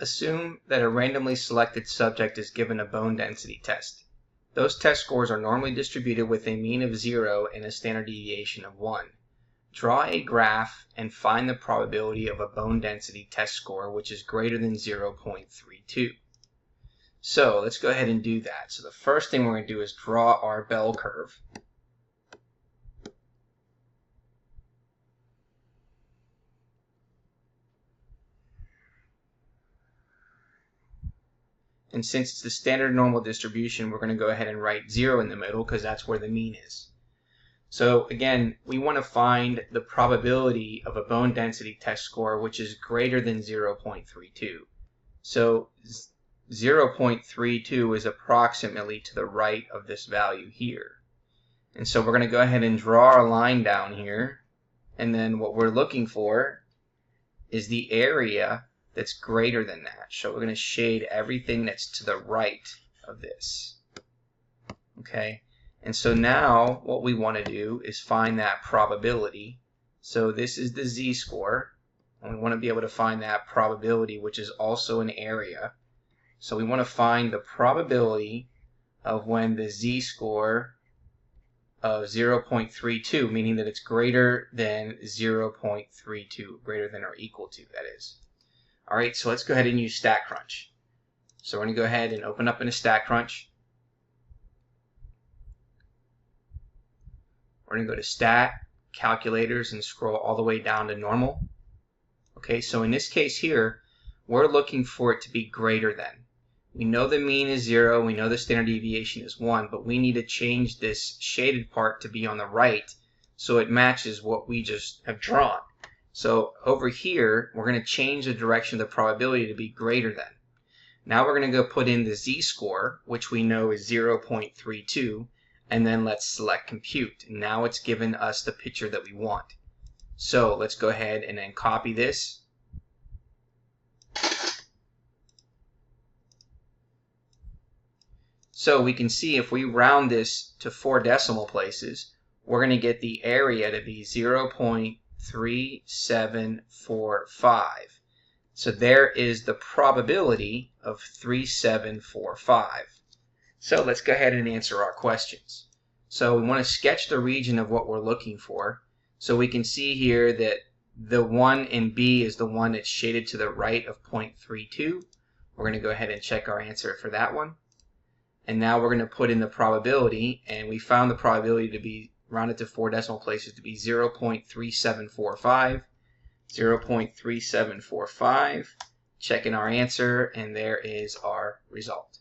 Assume that a randomly selected subject is given a bone density test. Those test scores are normally distributed with a mean of 0 and a standard deviation of 1. Draw a graph and find the probability of a bone density test score which is greater than 0.32. So let's go ahead and do that. So the first thing we're going to do is draw our bell curve. And since it's the standard normal distribution, we're going to go ahead and write 0 in the middle because that's where the mean is. So again, we want to find the probability of a bone density test score which is greater than 0.32. So 0.32 is approximately to the right of this value here. And so we're going to go ahead and draw our line down here. And then what we're looking for is the area that's greater than that. So we're going to shade everything that's to the right of this. Okay, and so now what we want to do is find that probability. So this is the z-score, and we want to be able to find that probability, which is also an area. So we want to find the probability of when the z-score of 0.32, meaning that it's greater than 0.32, greater than or equal to, that is. Alright, so let's go ahead and use statcrunch. So we're going to go ahead and open up in a statcrunch. We're going to go to Stat, Calculators, and scroll all the way down to Normal. Okay, so in this case here, we're looking for it to be greater than. We know the mean is 0, we know the standard deviation is 1, but we need to change this shaded part to be on the right so it matches what we just have drawn. So over here, we're going to change the direction of the probability to be greater than. Now we're going to go put in the z-score, which we know is 0.32, and then let's select compute. Now it's given us the picture that we want. So let's go ahead and then copy this. So we can see if we round this to 4 decimal places, we're going to get the area to be 0.3745. So there is the probability of 3745. So let's go ahead and answer our questions. So we want to sketch the region of what we're looking for. So we can see here that the one in B is the one that's shaded to the right of 0.32. We're going to go ahead and check our answer for that one. And now we're going to put in the probability, and we found the probability to be rounded to 4 decimal places to be 0.3745. 0.3745. Checking our answer, and there is our result.